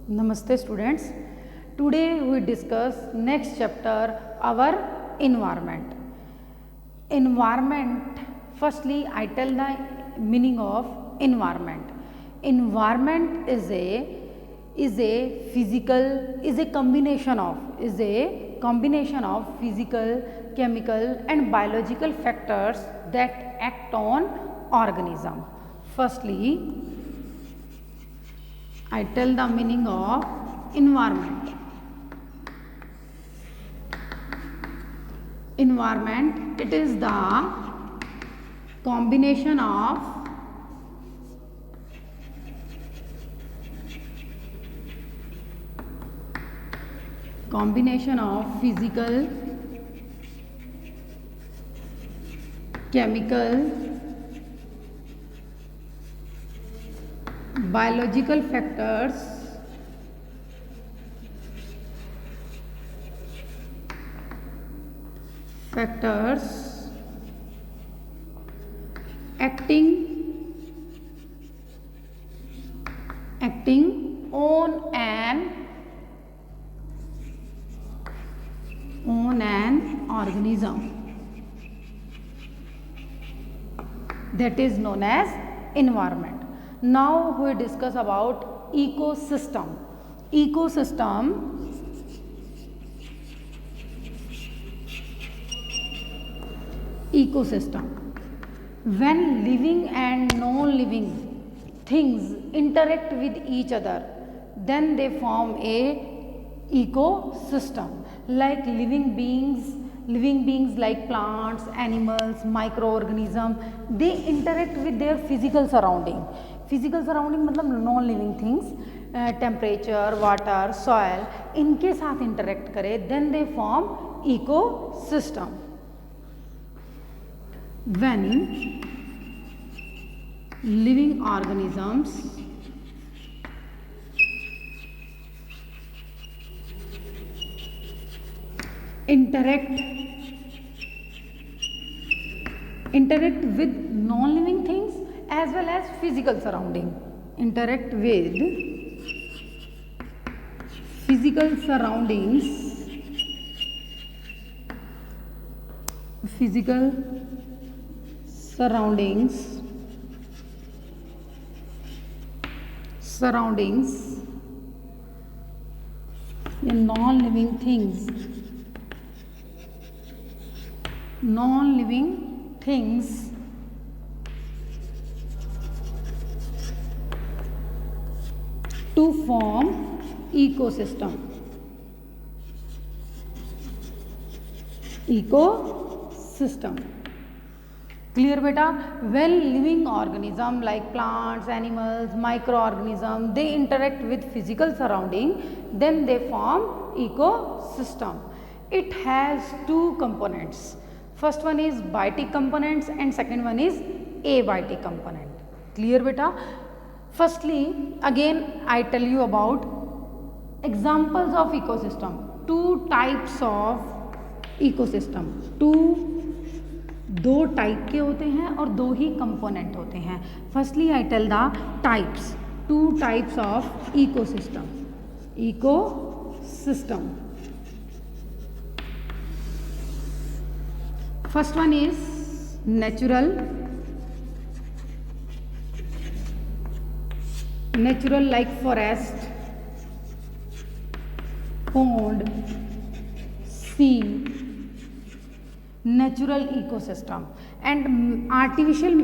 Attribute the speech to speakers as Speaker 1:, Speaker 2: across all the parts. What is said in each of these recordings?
Speaker 1: Namaste students. Today we discuss next chapter our environment. Environment. Firstly, I tell the meaning of environment. Environment is a combination of physical, chemical and biological factors that act on organism. Firstly, I tell the meaning of environment. Environment, it is the combination of physical, chemical, biological factors acting on an organism, that is known as environment. Now we discuss about ecosystem. Ecosystem. When living and non-living things interact with each other, then they form a ecosystem. Like living beings like plants, animals, microorganisms, they interact with their physical surrounding. Physical surrounding मतलब non living things, temperature, water, soil, इनके साथ interact करे, then they form ecosystem. When living organisms interact with non-living things as well as physical surrounding. Interact with physical surroundings, in non-living things to form ecosystem. Clear beta? When living organism like plants, animals, microorganisms, they interact with physical surrounding, then they form ecosystem. It has two components. First one is biotic components and second one is abiotic component. Clear beta? Firstly, again I tell you about examples of ecosystem. Two types of ecosystem. दो type के होते हैं और दो ही component होते हैं. Firstly I tell the types. Two types of ecosystem. First one is natural like forest, pond, sea, natural ecosystem. And artificial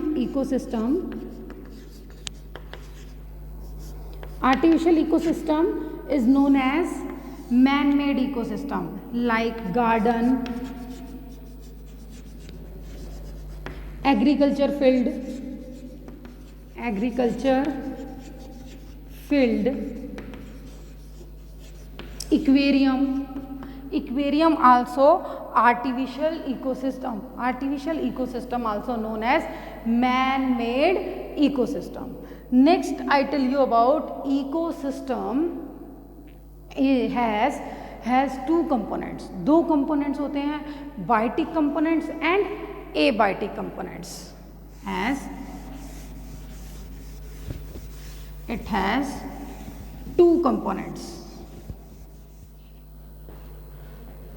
Speaker 1: ecosystem is known as man-made ecosystem, like garden, agriculture field, aquarium also artificial ecosystem also known as man-made ecosystem. Next I tell you about ecosystem has two components. दो components होते हैं, biotic components and abiotic components. It has two components.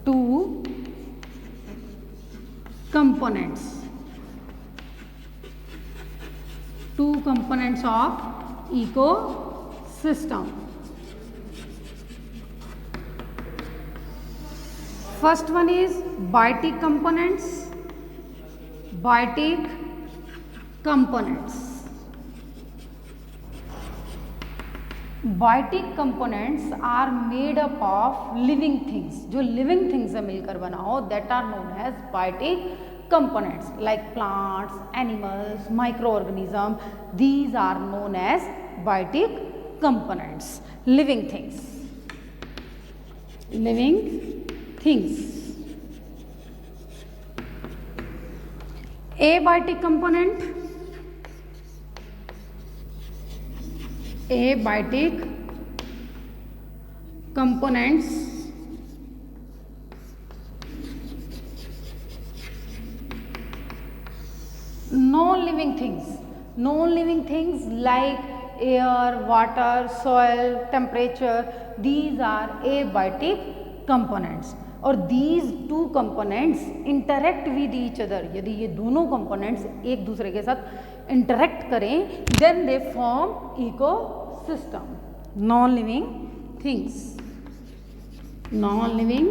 Speaker 1: Two components. Two components of ecosystem. First one is biotic components. Biotic components. Biotic components are made up of living things, जो living things से मिलकर बना हो, that are known as biotic components like plants, animals, microorganism, these are known as biotic components. Living things. Living things. abiotic component. Abiotic components non-living things. Non-living things like air, water, soil, temperature, these are abiotic components. और these two components interact with each other. यदि ये दोनों components एक दूसरे के साथ interact करें, then they form ecosystem. Non-living things. Non-living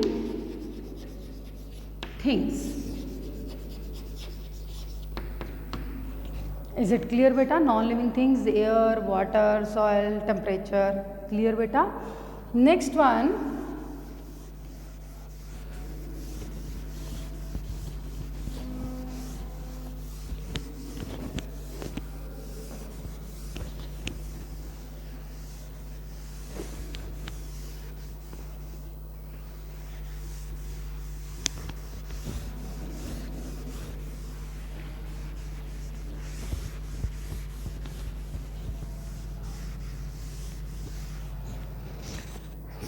Speaker 1: things. Is it clear beta? Non-living things, air, water, soil, temperature. Clear beta? Next one.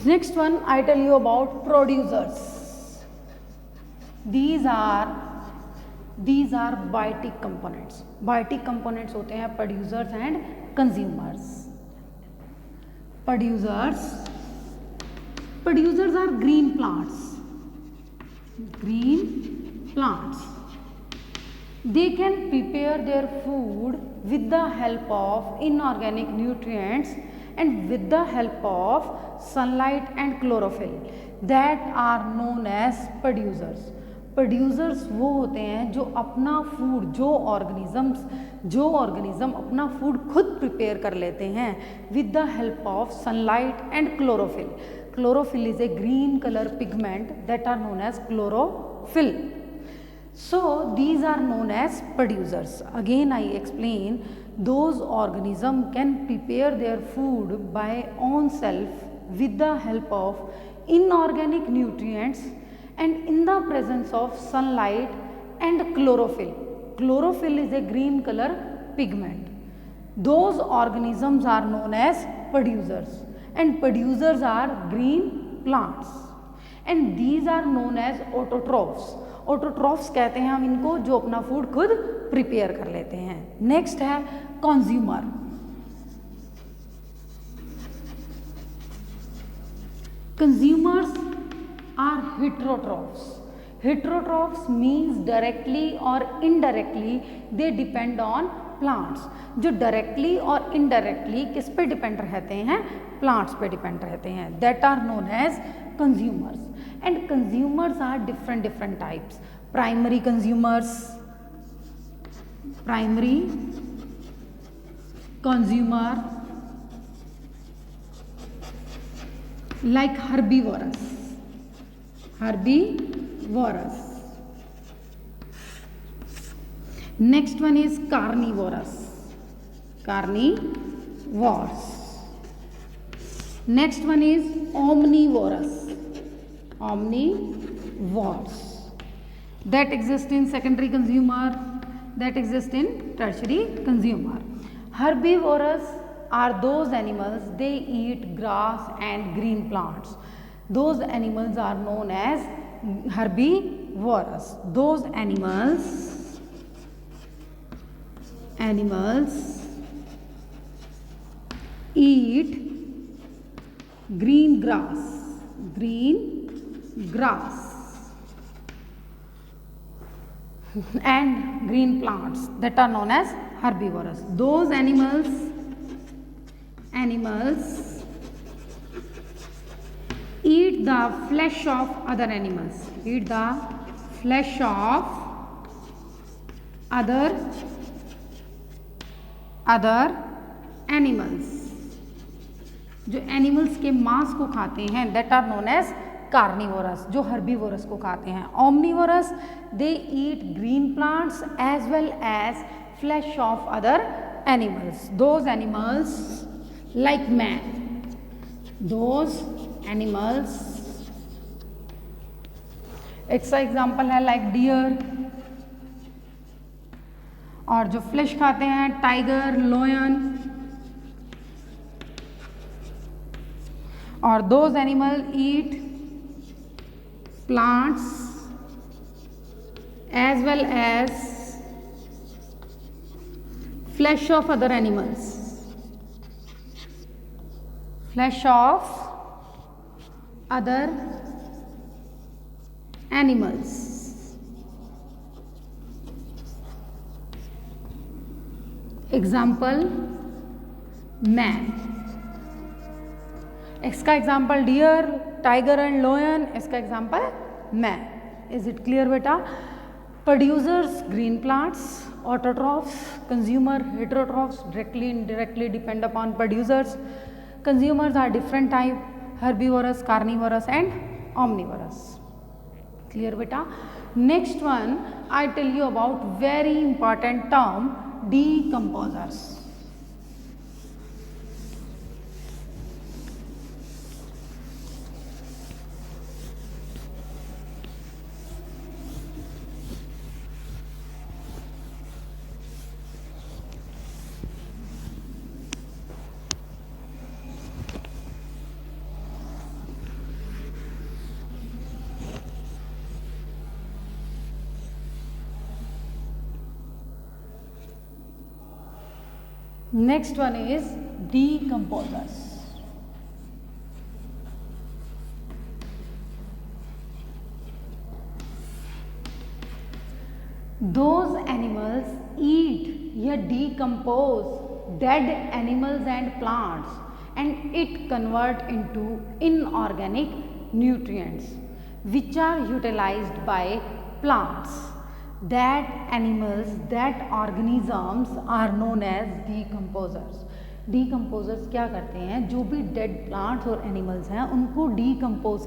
Speaker 1: Next one, I tell you about producers. These are biotic components. Biotic components होते हैं producers and consumers. Producers are green plants. Green plants. They can prepare their food with the help of inorganic nutrients and with the help of sunlight and chlorophyll, that are known as producers. Producers वो होते हैं जो अपना food, जो organism अपना food खुद prepare कर लेते हैं with the help of sunlight and chlorophyll. Chlorophyll is a green color pigment that are known as chlorophyll. So these are known as producers. Again I explain, those organisms can prepare their food by own self with the help of inorganic nutrients and in the presence of sunlight and chlorophyll. Chlorophyll is a green color pigment. Those organisms are known as producers, and producers are green plants, and these are known as autotrophs. Autotrophs कहते हैं हम इनको, जो अपना food खुद prepare कर लेते हैं. नेक्स्ट है consumer. Consumers are heterotrophs. Heterotrophs means directly और indirectly they depend on plants. जो डायरेक्टली और इनडायरेक्टली किस पे डिपेंड रहते हैं? प्लांट्स पे डिपेंड रहते हैं. That are known as consumers. And consumers are different types. Primary consumers, like herbivorous. Next one is carnivorous. Next one is omnivorous. That exist in secondary consumer, that exist in tertiary consumer. Herbivorous are those animals, they eat grass and green plants. Those animals are known as herbivorous. Those animals eat green grass and green plants that are known as herbivorous. Those animals eat the flesh of other animals, other animals. जो animals के मांस को खाते हैं that are known as carnivorous, जो herbivorous को खाते हैं. Omnivorous they eat green plants as well as flesh of other animals. Those animals like man, those animals, इसका एग्जाम्पल है लाइक डियर, और जो फ्लैश खाते हैं टाइगर, लोयन, और those animal eat plants as well as flesh of other animals, flesh of other animals. Example man, इसका example dear, tiger and lion, इसका example man. Is it clear बेटा? Producers green plants, autotrophs, consumer heterotrophs, directly indirectly depend upon producers. Consumers are different type, herbivorous, carnivorous and omnivorous. Clear beta? Next one I tell you about very important term, decomposers. Next one is decomposers. Those animals eat या decompose dead animals and plants and it convert into inorganic nutrients which are utilized by plants. That animals, that organisms are known as decomposers. Decomposers क्या करते हैं? जो भी dead plants और animals हैं उनको decompose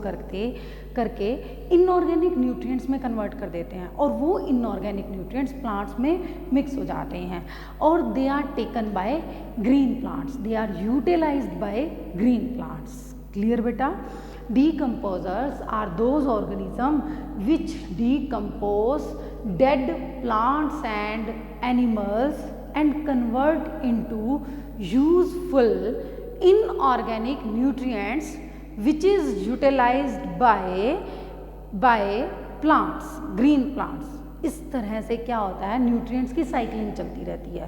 Speaker 1: करके इनऑर्गेनिक न्यूट्रिएंट्स में कन्वर्ट कर देते हैं और वो इनऑर्गेनिक न्यूट्रिएंट्स प्लांट्स में मिक्स हो जाते हैं और they are taken by green plants, they are utilised by green plants. Clear बेटा? Decomposers are those organisms which decompose dead plants and animals and convert into useful inorganic nutrients which is utilized by plants, green plants. इस तरह से क्या होता है, nutrients की cycling चलती रहती है.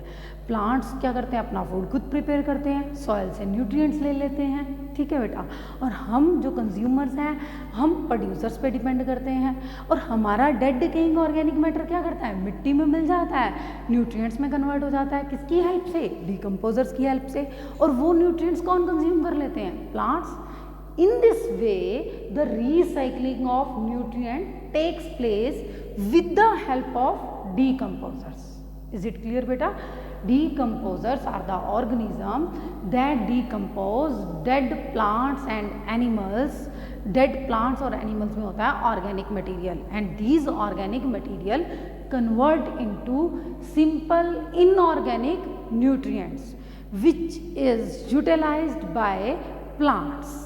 Speaker 1: प्लांट्स क्या करते हैं? अपना फूड खुद प्रिपेयर करते हैं, सॉइल से न्यूट्रिएंट्स ले लेते हैं. ठीक है बेटा? और हम जो कंज्यूमर्स हैं हम प्रोड्यूसर्स पे डिपेंड करते हैं और हमारा डेड डिकेइंग ऑर्गेनिक मैटर क्या करता है? मिट्टी में मिल जाता है, न्यूट्रिएंट्स में कन्वर्ट हो जाता है. किसकी हेल्प से? डिकम्पोजर्स की हेल्प से. और वो न्यूट्रिएंट्स कौन कंज्यूम कर लेते हैं? Plants. In this way, the recycling of nutrient takes place with the help of decomposers. Is it clear beta? Decomposers are the organism that decompose dead plants and animals. Dead plants और animals में होता है organic material and these organic material convert into simple inorganic nutrients which is utilized by plants.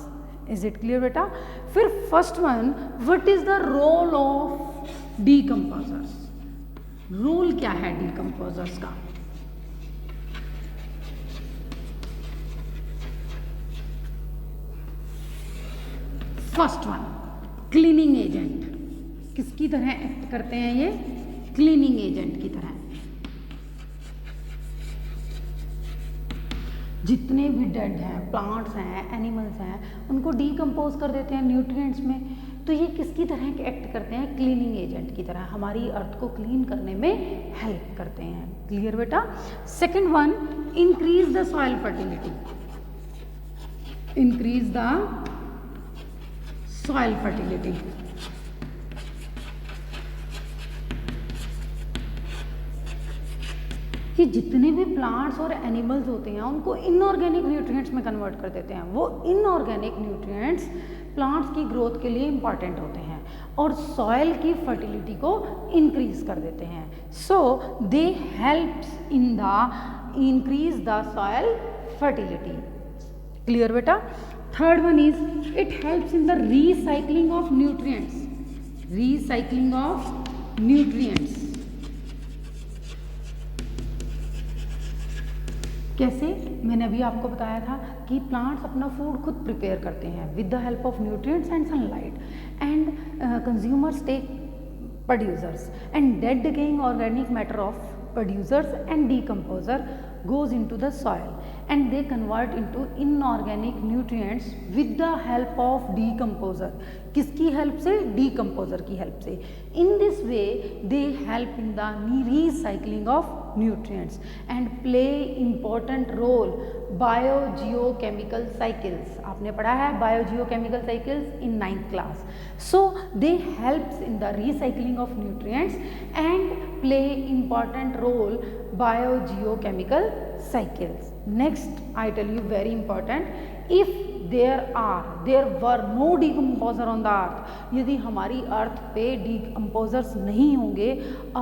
Speaker 1: Is it clear beta? फिर first one, what is the role of decomposers? Role क्या है decomposers का? First one, cleaning agent. किसकी तरह act करते हैं ये? Cleaning agent की तरह. जितने भी डेड हैं, प्लांट्स हैं, एनिमल्स हैं, उनको डीकम्पोज कर देते हैं न्यूट्रिएंट्स में। तो ये किसकी तरह एक्ट करते हैं? क्लीनिंग एजेंट की तरह, हमारी अर्थ को क्लीन करने में हेल्प करते हैं। क्लियर बेटा? Second one, increase the soil fertility. Increase the soil fertility. कि जितने भी प्लांट्स और एनिमल्स होते हैं उनको इनऑर्गेनिक न्यूट्रिएंट्स में कन्वर्ट कर देते हैं। वो इनऑर्गेनिक न्यूट्रिएंट्स प्लांट्स की ग्रोथ के लिए इंपॉर्टेंट होते हैं और सॉइल की फर्टिलिटी को इंक्रीज कर देते हैं। So they helps in the increase the soil fertility. Clear बेटा? Third one is it helps in the recycling of nutrients. Recycling of nutrients कैसे? मैंने अभी आपको बताया था कि प्लांट्स अपना फूड खुद प्रिपेयर करते हैं with the help of nutrients and sunlight, and consumers take producers, and dead decaying organic matter of producers and decomposer goes into the soil and they convert into inorganic nutrients with the help of decomposer. किसकी help से? Decomposer की help से। In this way they help in the recycling of nutrients and play important role biogeochemical cycles. आपने पढ़ा है biogeochemical cycles in 9th class. So they helps in the recycling of nutrients and play important role biogeochemical cycles. Next I tell you very important, if there were no decomposer on the earth, यदि हमारी अर्थ पे decomposers नहीं होंगे,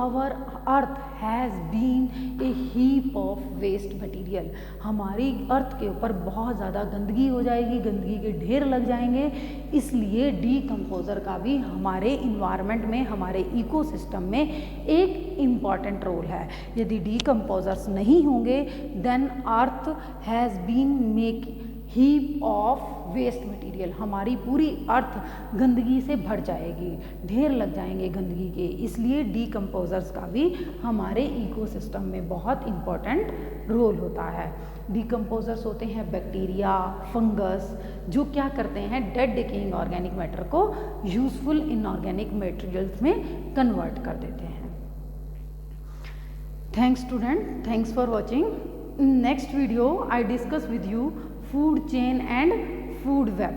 Speaker 1: our earth has been a heap of waste material. हमारी अर्थ के ऊपर बहुत ज़्यादा गंदगी हो जाएगी, गंदगी के ढेर लग जाएंगे। इसलिए डीकम्पोजर का भी हमारे इन्वायरमेंट में, हमारे इकोसिस्टम में एक इम्पॉर्टेंट रोल है। यदि डीकम्पोजर्स नहीं होंगे then earth has been make heap of waste material, हमारी पूरी अर्थ गंदगी से भर जाएगी, ढेर लग जाएंगे गंदगी के। इसलिए डीकम्पोजर्स का भी हमारे इकोसिस्टम में बहुत इम्पॉर्टेंट रोल होता है। डीकम्पोजर्स होते हैं बैक्टीरिया, फंगस, जो क्या करते हैं? डेड डिकेइंग ऑर्गेनिक मैटर को यूजफुल इनऑर्गेनिक मटेरियल्स में कन्वर्ट कर देते हैं। Thanks student, thanks for watching. In next video I discuss with you food chain and food web.